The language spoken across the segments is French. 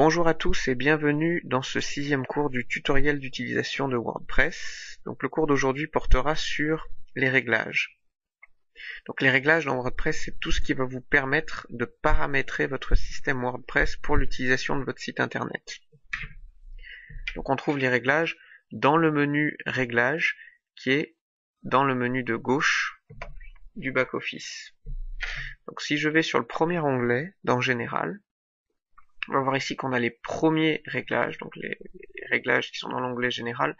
Bonjour à tous et bienvenue dans ce 6e cours du tutoriel d'utilisation de WordPress. Donc le cours d'aujourd'hui portera sur les réglages. Donc les réglages dans WordPress, c'est tout ce qui va vous permettre de paramétrer votre système WordPress pour l'utilisation de votre site internet. Donc on trouve les réglages dans le menu Réglages qui est dans le menu de gauche du back-office. Donc si je vais sur le premier onglet dans Général, on va voir ici qu'on a les premiers réglages, donc les réglages qui sont dans l'onglet général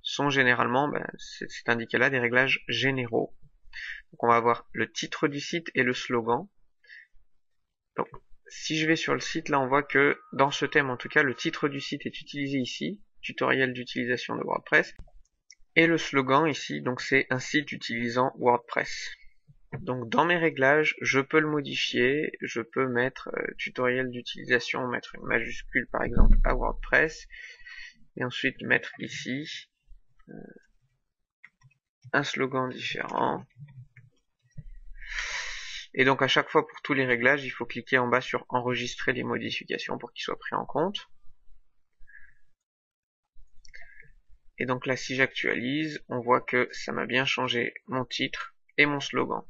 sont généralement, c'est indiqué là, des réglages généraux. Donc on va avoir le titre du site et le slogan. Donc si je vais sur le site, là on voit que dans ce thème en tout cas, le titre du site est utilisé ici, tutoriel d'utilisation de WordPress, et le slogan ici, donc c'est un site utilisant WordPress. Donc dans mes réglages, je peux le modifier, je peux mettre tutoriel d'utilisation, mettre une majuscule par exemple à WordPress, et ensuite mettre ici un slogan différent. Et donc à chaque fois pour tous les réglages, il faut cliquer en bas sur enregistrer les modifications pour qu'ils soient pris en compte. Et donc là si j'actualise, on voit que ça m'a bien changé mon titre et mon slogan.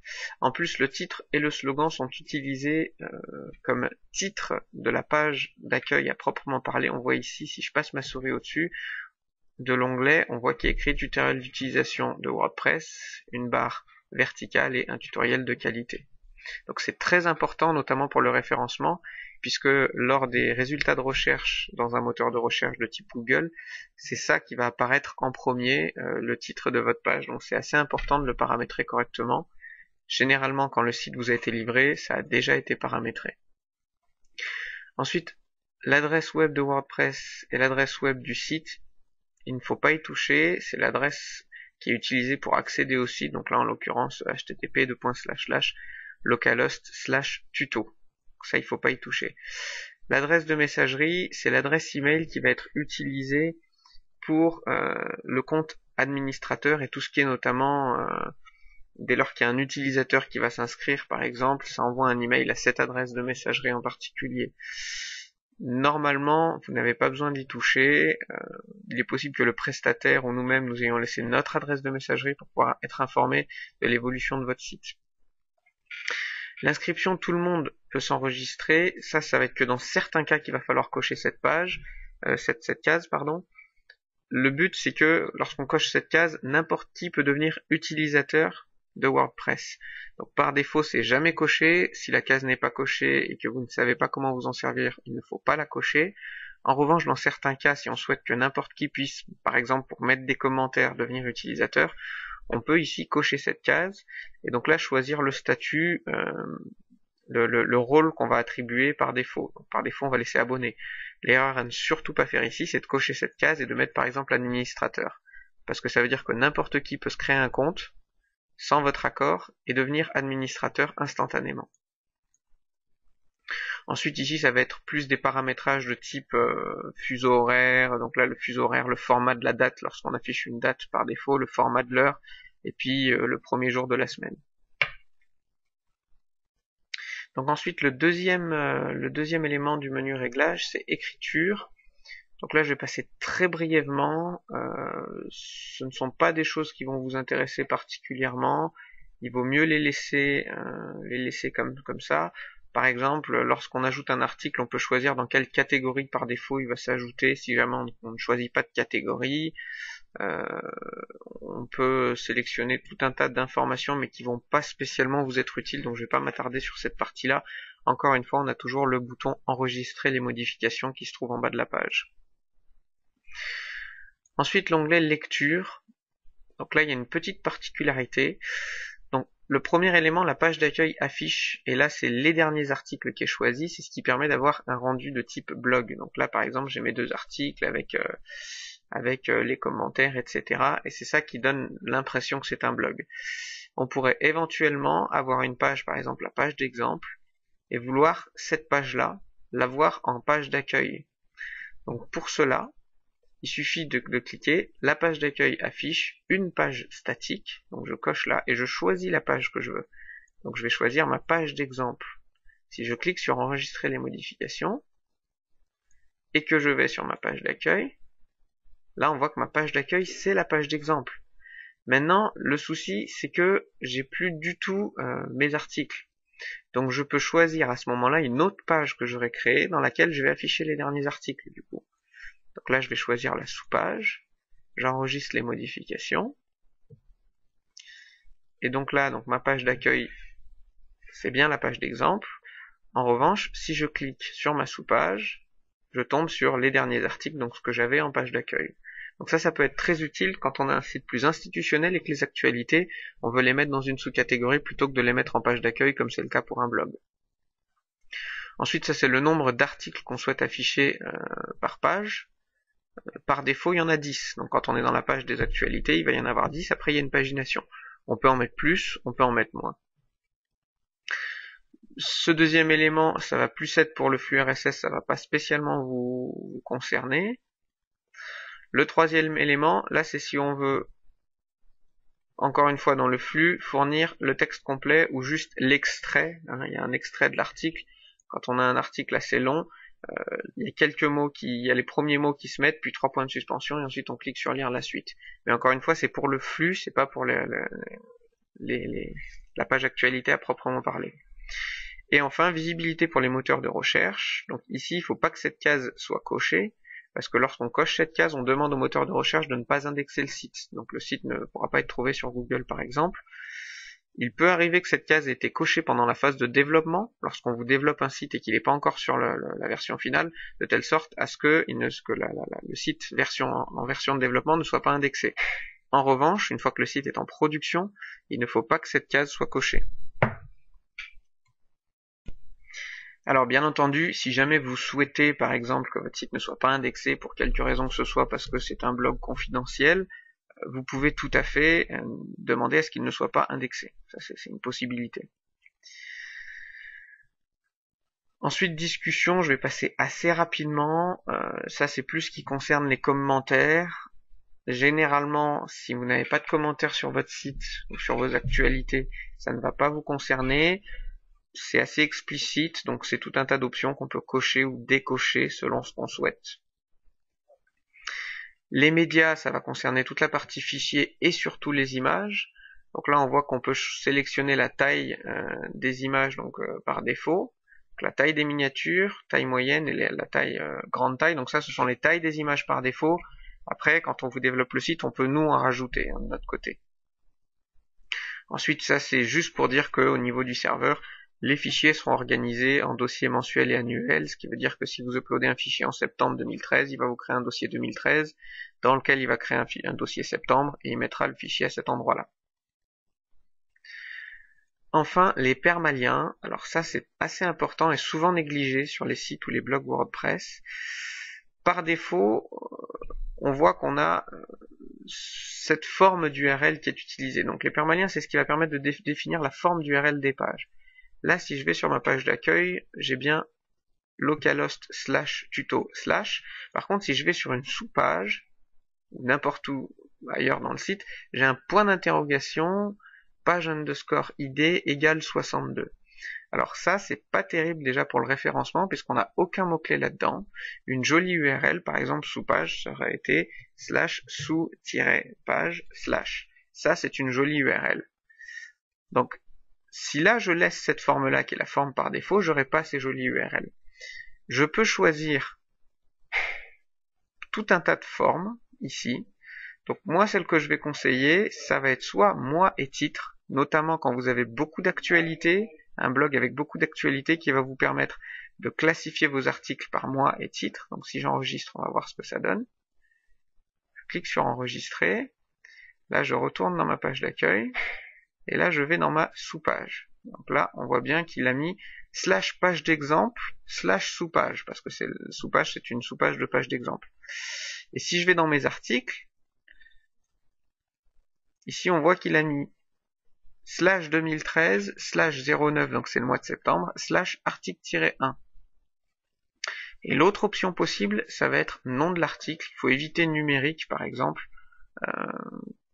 En plus, le titre et le slogan sont utilisés comme titre de la page d'accueil à proprement parler. On voit ici, si je passe ma souris au-dessus de l'onglet, on voit qu'il y a écrit tutoriel d'utilisation de WordPress, une barre verticale et un tutoriel de qualité. Donc c'est très important, notamment pour le référencement, puisque lors des résultats de recherche dans un moteur de recherche de type Google, c'est ça qui va apparaître en premier, le titre de votre page. Donc c'est assez important de le paramétrer correctement. Généralement, quand le site vous a été livré, ça a déjà été paramétré. Ensuite, l'adresse web de WordPress et l'adresse web du site, il ne faut pas y toucher. C'est l'adresse qui est utilisée pour accéder au site. Donc là, en l'occurrence, http://localhost/tuto. Ça, il faut pas y toucher. L'adresse de messagerie, c'est l'adresse email qui va être utilisée pour le compte administrateur et tout ce qui est notamment dès lors qu'il y a un utilisateur qui va s'inscrire, par exemple, ça envoie un email à cette adresse de messagerie en particulier. Normalement, vous n'avez pas besoin d'y toucher. Il est possible que le prestataire ou nous-mêmes nous ayons laissé notre adresse de messagerie pour pouvoir être informés de l'évolution de votre site. L'inscription, tout le monde peut s'enregistrer. Ça va être que dans certains cas qu'il va falloir cocher cette page, cette case, pardon. Le but, c'est que lorsqu'on coche cette case, n'importe qui peut devenir utilisateur de WordPress. Donc par défaut, c'est jamais coché. Si la case n'est pas cochée et que vous ne savez pas comment vous en servir, il ne faut pas la cocher. En revanche, dans certains cas, si on souhaite que n'importe qui puisse, par exemple pour mettre des commentaires, devenir utilisateur, on peut ici cocher cette case et donc là choisir le statut, le rôle qu'on va attribuer par défaut. Donc, par défaut, on va laisser abonné. L'erreur à ne surtout pas faire ici, c'est de cocher cette case et de mettre par exemple administrateur. Parce que ça veut dire que n'importe qui peut se créer un compte sans votre accord et devenir administrateur instantanément. Ensuite ici ça va être plus des paramétrages de type fuseau horaire, donc là le fuseau horaire, le format de la date lorsqu'on affiche une date par défaut, le format de l'heure et puis le premier jour de la semaine. Donc ensuite le deuxième élément du menu réglage, c'est écriture. Donc là je vais passer très brièvement, ce ne sont pas des choses qui vont vous intéresser particulièrement, il vaut mieux les laisser comme ça. Par exemple, lorsqu'on ajoute un article, on peut choisir dans quelle catégorie par défaut il va s'ajouter si jamais on ne choisit pas de catégorie. On peut sélectionner tout un tas d'informations mais qui vont pas spécialement vous être utiles, donc je vais pas m'attarder sur cette partie-là. Encore une fois, on a toujours le bouton enregistrer les modifications qui se trouve en bas de la page. Ensuite, l'onglet lecture. Donc là, il y a une petite particularité. Donc, le premier élément, la page d'accueil affiche, et là, c'est les derniers articles qui est choisi. C'est ce qui permet d'avoir un rendu de type blog. Donc là, par exemple, j'ai mes 2 articles avec les commentaires, etc. Et c'est ça qui donne l'impression que c'est un blog. On pourrait éventuellement avoir une page, par exemple, la page d'exemple, et vouloir cette page-là, la voir en page d'accueil. Donc pour cela, il suffit de cliquer, la page d'accueil affiche une page statique, donc je coche là et je choisis la page que je veux. Donc je vais choisir ma page d'exemple. Si je clique sur enregistrer les modifications, et que je vais sur ma page d'accueil, là on voit que ma page d'accueil c'est la page d'exemple. Maintenant, le souci c'est que j'ai plus du tout mes articles. Donc je peux choisir à ce moment-là une autre page que j'aurais créée dans laquelle je vais afficher les derniers articles du coup. Donc là je vais choisir la sous-page, j'enregistre les modifications, et donc là donc ma page d'accueil c'est bien la page d'exemple. En revanche, si je clique sur ma sous-page, je tombe sur les derniers articles, donc ce que j'avais en page d'accueil. Donc ça peut être très utile quand on a un site plus institutionnel et que les actualités, on veut les mettre dans une sous-catégorie plutôt que de les mettre en page d'accueil comme c'est le cas pour un blog. Ensuite, ça c'est le nombre d'articles qu'on souhaite afficher par page. Par défaut, il y en a 10. Donc quand on est dans la page des actualités, il va y en avoir 10. Après, il y a une pagination. On peut en mettre plus, on peut en mettre moins. Ce deuxième élément, ça va plus être pour le flux RSS, ça va pas spécialement vous concerner. Le troisième élément, là c'est si on veut, encore une fois dans le flux, fournir le texte complet ou juste l'extrait. Il y a un extrait de l'article. Quand on a un article assez long, il y a quelques mots il y a les premiers mots qui se mettent, puis 3 points de suspension, et ensuite on clique sur lire la suite. Mais encore une fois, c'est pour le flux, c'est pas pour la page actualité à proprement parler. Et enfin, visibilité pour les moteurs de recherche. Donc ici, il ne faut pas que cette case soit cochée, parce que lorsqu'on coche cette case, on demande au moteur de recherche de ne pas indexer le site. Donc le site ne pourra pas être trouvé sur Google par exemple. Il peut arriver que cette case ait été cochée pendant la phase de développement, lorsqu'on vous développe un site et qu'il n'est pas encore sur la version finale, de telle sorte à ce que le site en version de développement ne soit pas indexé. En revanche, une fois que le site est en production, il ne faut pas que cette case soit cochée. Alors bien entendu, si jamais vous souhaitez par exemple que votre site ne soit pas indexé pour quelque raison que ce soit parce que c'est un blog confidentiel, vous pouvez tout à fait demander à ce qu'il ne soit pas indexé. Ça c'est une possibilité. Ensuite, discussion, je vais passer assez rapidement. Ça c'est plus ce qui concerne les commentaires. Généralement, si vous n'avez pas de commentaires sur votre site ou sur vos actualités, ça ne va pas vous concerner. C'est assez explicite, donc c'est tout un tas d'options qu'on peut cocher ou décocher selon ce qu'on souhaite. Les médias, ça va concerner toute la partie fichier et surtout les images. Donc là, on voit qu'on peut sélectionner la taille des images donc par défaut. Donc la taille des miniatures, taille moyenne et la taille grande taille. Donc ça, ce sont les tailles des images par défaut. Après, quand on vous développe le site, on peut nous en rajouter de notre côté. Ensuite, ça c'est juste pour dire qu'au niveau du serveur, les fichiers seront organisés en dossiers mensuels et annuels, ce qui veut dire que si vous uploadez un fichier en septembre 2013, il va vous créer un dossier 2013, dans lequel il va créer un dossier septembre, et il mettra le fichier à cet endroit-là. Enfin, les permaliens, alors ça c'est assez important et souvent négligé sur les sites ou les blogs WordPress. Par défaut, on voit qu'on a cette forme d'URL qui est utilisée. Donc les permaliens, c'est ce qui va permettre de définir la forme d'URL des pages. Là, si je vais sur ma page d'accueil, j'ai bien localhost /tuto/. Par contre, si je vais sur une sous-page, ou n'importe où ailleurs dans le site, j'ai un point d'interrogation, page_id égale 62. Alors ça, c'est pas terrible déjà pour le référencement, puisqu'on n'a aucun mot-clé là-dedans. Une jolie URL, par exemple sous-page, ça aurait été /sous-page/. Ça, c'est une jolie URL. Donc, si là je laisse cette forme-là, qui est la forme par défaut, j'aurai pas ces jolies URL. Je peux choisir tout un tas de formes, ici. Donc moi, celle que je vais conseiller, ça va être soit moi et titre, notamment quand vous avez beaucoup d'actualités, un blog avec beaucoup d'actualités qui va vous permettre de classifier vos articles par mois et titre. Donc si j'enregistre, on va voir ce que ça donne. Je clique sur enregistrer. Là, je retourne dans ma page d'accueil. Et là, je vais dans ma sous-page. Donc là, on voit bien qu'il a mis /page d'exemple /sous-page, parce que sous-page, c'est une sous-page de page d'exemple. Et si je vais dans mes articles, ici, on voit qu'il a mis /2013 /09, donc c'est le mois de septembre, /article-1. Et l'autre option possible, ça va être nom de l'article. Il faut éviter numérique, par exemple,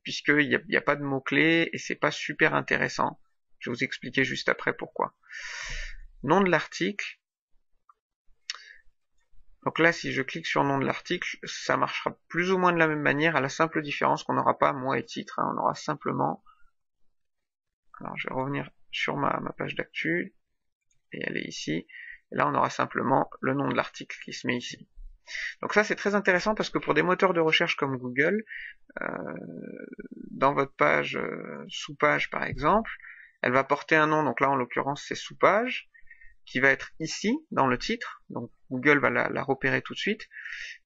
puisqu'il n'y a pas de mots-clés et c'est pas super intéressant. Je vais vous expliquer juste après pourquoi. Nom de l'article. Donc là, si je clique sur le nom de l'article, ça marchera plus ou moins de la même manière, à la simple différence qu'on n'aura pas moi et titre, hein, on aura simplement... Alors je vais revenir sur ma page d'actu, et elle est ici, et là on aura simplement le nom de l'article qui se met ici. Donc ça c'est très intéressant parce que pour des moteurs de recherche comme Google, dans votre page sous-page par exemple, elle va porter un nom, donc là en l'occurrence c'est sous-page, qui va être ici dans le titre, donc Google va la repérer tout de suite,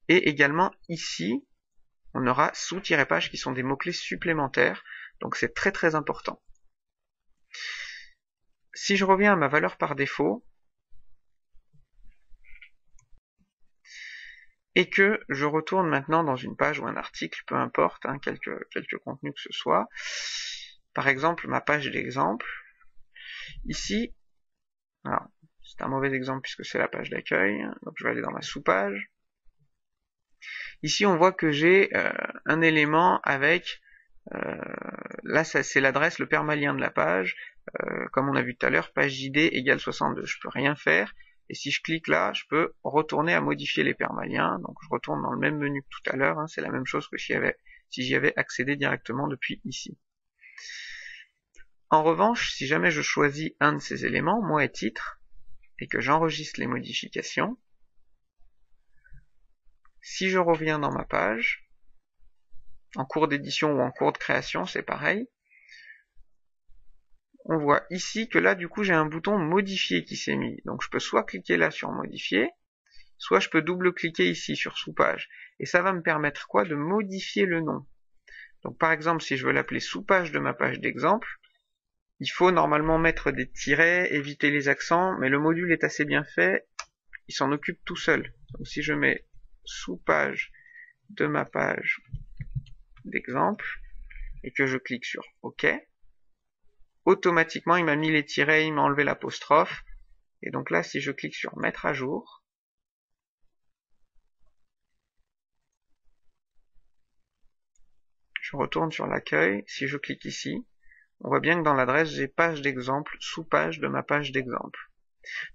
et également ici on aura sous-page qui sont des mots-clés supplémentaires, donc c'est très très important. Si je reviens à ma valeur par défaut, et que je retourne maintenant dans une page ou un article, peu importe, hein, quelque contenu que ce soit, par exemple ma page d'exemple, ici, alors c'est un mauvais exemple puisque c'est la page d'accueil, donc je vais aller dans ma sous-page, ici on voit que j'ai un élément avec, là c'est l'adresse, le permalien de la page, comme on a vu tout à l'heure, page id égale 62, je peux rien faire, et si je clique là, je peux retourner à modifier les permaliens, donc je retourne dans le même menu que tout à l'heure, hein, c'est la même chose que si j'y avais accédé directement depuis ici. En revanche, si jamais je choisis un de ces éléments, moi et titre, et que j'enregistre les modifications, si je reviens dans ma page, en cours d'édition ou en cours de création, c'est pareil, on voit ici que là, du coup, j'ai un bouton modifier qui s'est mis. Donc je peux soit cliquer là sur modifier, soit je peux double-cliquer ici sur sous-page. Et ça va me permettre quoi? De modifier le nom. Donc par exemple, si je veux l'appeler sous-page de ma page d'exemple, il faut normalement mettre des tirets, éviter les accents, mais le module est assez bien fait, il s'en occupe tout seul. Donc si je mets sous-page de ma page d'exemple, et que je clique sur OK, automatiquement il m'a mis les tirets, il m'a enlevé l'apostrophe, et donc là si je clique sur mettre à jour, je retourne sur l'accueil, si je clique ici, on voit bien que dans l'adresse j'ai page d'exemple, sous-page de ma page d'exemple.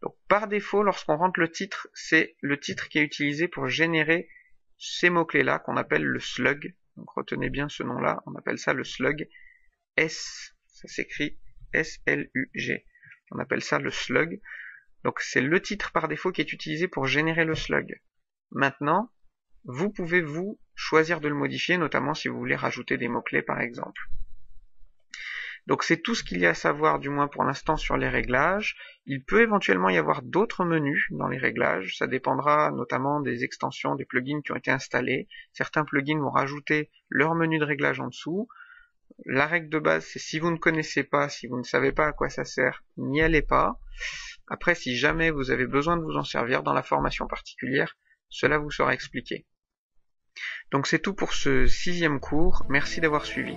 Donc par défaut, lorsqu'on rentre le titre, c'est le titre qui est utilisé pour générer ces mots-clés-là qu'on appelle le slug. Donc retenez bien ce nom-là, on appelle ça le slug. Ça s'écrit S-L-U-G. On appelle ça le slug. Donc c'est le titre par défaut qui est utilisé pour générer le slug. Maintenant, vous pouvez vous choisir de le modifier, notamment si vous voulez rajouter des mots-clés par exemple. Donc c'est tout ce qu'il y a à savoir, du moins pour l'instant, sur les réglages. Il peut éventuellement y avoir d'autres menus dans les réglages. Ça dépendra notamment des extensions, des plugins qui ont été installés. Certains plugins vont rajouter leur menu de réglage en dessous. La règle de base, c'est si vous ne connaissez pas, si vous ne savez pas à quoi ça sert, n'y allez pas. Après, si jamais vous avez besoin de vous en servir dans la formation particulière, cela vous sera expliqué. Donc c'est tout pour ce 6e cours. Merci d'avoir suivi.